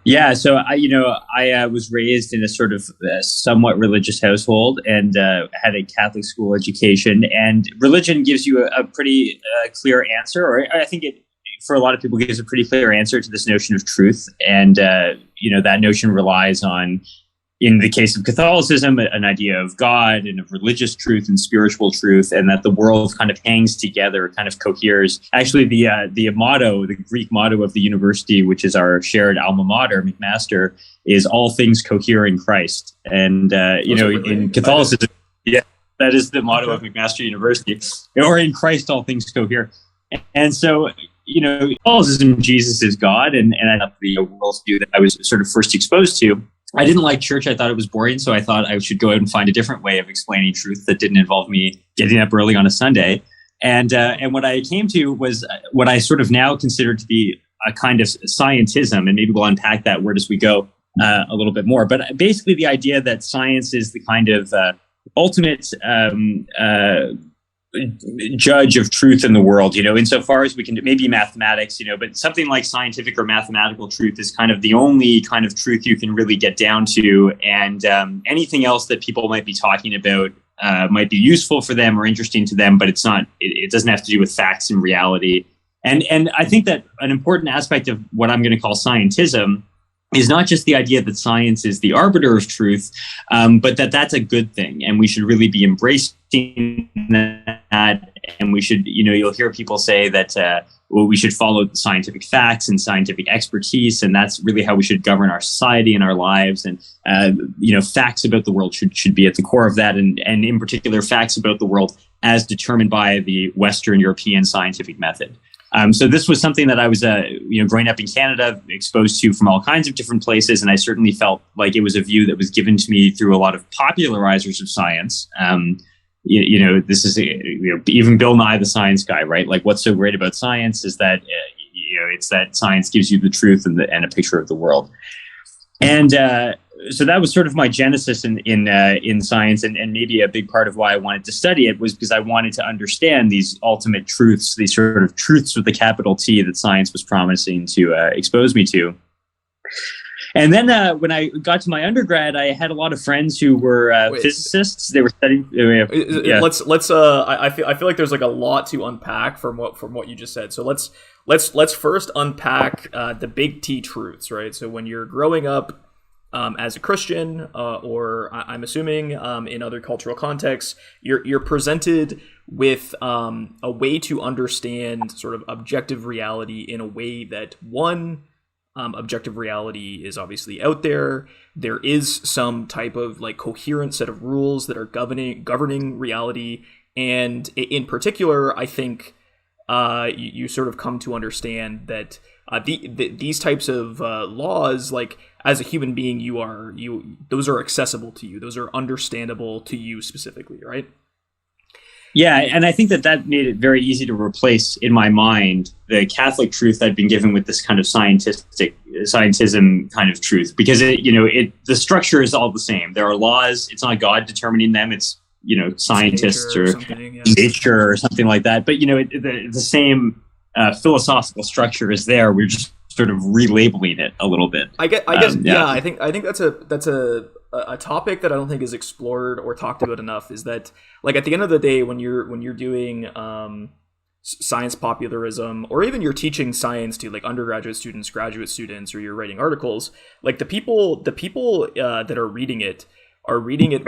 Yeah, so I was raised in a sort of somewhat religious household and had a Catholic school education. And religion gives you a pretty clear answer, or I think it for a lot of people gives a pretty clear answer to this notion of truth. And that notion relies on, in the case of Catholicism, an idea of God and of religious truth and spiritual truth, and that the world kind of hangs together, kind of coheres. Actually, the motto, the Greek motto of the university, which is our shared alma mater, McMaster, is "All things cohere in Christ." And Really in excited. Catholicism, yeah, that is the motto of McMaster University, or in Christ, all things cohere. And so, Catholicism, Jesus is God, and I thought the worldview that I was sort of first exposed to. I didn't like church. I thought it was boring. So I thought I should go out and find a different way of explaining truth that didn't involve me getting up early on a Sunday. And what I came to was what I sort of now consider to be a kind of scientism. And maybe we'll unpack that word as we go a little bit more. But basically the idea that science is the kind of ultimate judge of truth in the world, insofar as we can, maybe mathematics, but something like scientific or mathematical truth is kind of the only kind of truth you can really get down to. And anything else that people might be talking about might be useful for them or interesting to them, but it's not, it doesn't have to do with facts and reality. And I think that an important aspect of what I'm going to call scientism is not just the idea that science is the arbiter of truth, but that's a good thing. And we should really be embracing that. And we should, you'll hear people say that we should follow the scientific facts and scientific expertise. And that's really how we should govern our society and our lives. And, facts about the world should be at the core of that. And in particular, facts about the world as determined by the Western European scientific method. So this was something that I was, growing up in Canada, exposed to from all kinds of different places. And I certainly felt like it was a view that was given to me through a lot of popularizers of science. This is, even Bill Nye, the science guy, right? Like what's so great about science is that, it's that science gives you the truth and a picture of the world. And so that was sort of my genesis in science, and maybe a big part of why I wanted to study it was because I wanted to understand these ultimate truths, these sort of truths with a capital T that science was promising to expose me to. And then when I got to my undergrad, I had a lot of friends who were physicists. They were studying. Yeah. Let's. I feel like there's like a lot to unpack from what you just said. So let's first unpack the big T truths, right? So when you're growing up as a Christian, or I'm assuming in other cultural contexts, you're presented with a way to understand sort of objective reality in a way that objective reality is obviously out there. There is some type of like coherent set of rules that are governing reality, and in particular, I think you sort of come to understand that these types of laws, like as a human being, those are accessible to you. Those are understandable to you specifically, right? Yeah, and I think that made it very easy to replace, in my mind, the Catholic truth I'd been given with this kind of scientism kind of truth, because the structure is all the same. There are laws. It's not God determining them. It's scientists or nature or something like that. But the same philosophical structure is there. We're just sort of relabeling it a little bit. I guess. Yeah. I think that's a topic that I don't think is explored or talked about enough. Is that, like, at the end of the day, when you're doing science popularism, or even you're teaching science to like undergraduate students, graduate students, or you're writing articles, like the people that are reading it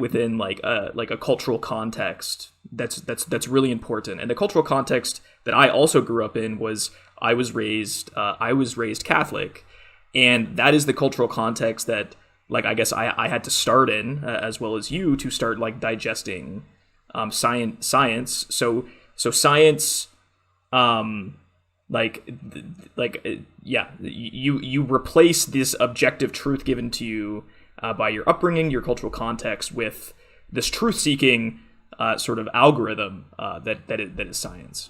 within like a cultural context that's really important. And the cultural context that I also grew up in was I was raised Catholic, and that is the cultural context that, like, I guess I had to start in, as well as you, to start like digesting science. So science, you replace this objective truth given to you by your upbringing, your cultural context, with this truth-seeking sort of algorithm that is science.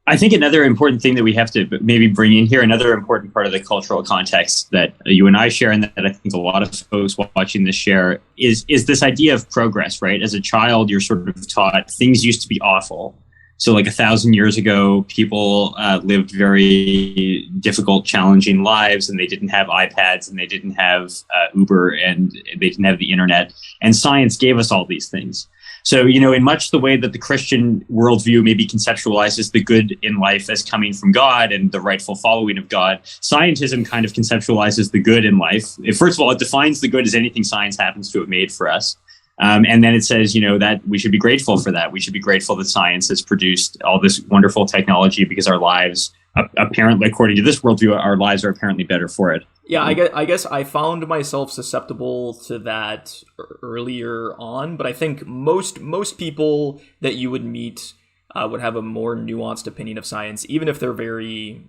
I think another important thing that we have to maybe bring in here, another important part of the cultural context that you and I share, and that I think a lot of folks watching this share, is this idea of progress, right? As a child, you're sort of taught things used to be awful. So like 1,000 years ago, people lived very difficult, challenging lives, and they didn't have iPads, and they didn't have Uber, and they didn't have the internet. And science gave us all these things. So, in much the way that the Christian worldview maybe conceptualizes the good in life as coming from God and the rightful following of God, scientism kind of conceptualizes the good in life. First of all, it defines the good as anything science happens to have made for us. And then it says, that we should be grateful for that. We should be grateful that science has produced all this wonderful technology, because our lives, apparently, according to this worldview, our lives are apparently better for it. Yeah, I guess I found myself susceptible to that earlier on, but I think most people that you would meet would have a more nuanced opinion of science, even if they're very,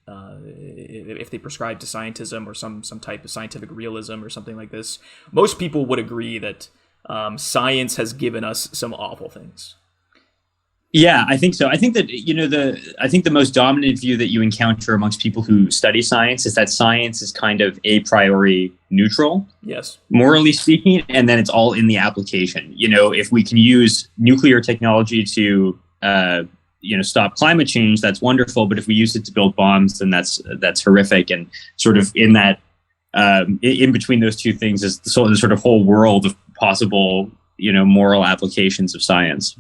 if they prescribe to scientism or some type of scientific realism or something like this. Most people would agree that science has given us some awful things. Yeah, I think so. I think that, I think the most dominant view that you encounter amongst people who study science is that science is kind of a priori neutral. Yes. Morally speaking, and then it's all in the application. If we can use nuclear technology to, stop climate change, that's wonderful. But if we use it to build bombs, then that's horrific. And sort of in that, in between those two things is the sort of whole world of possible, moral applications of science,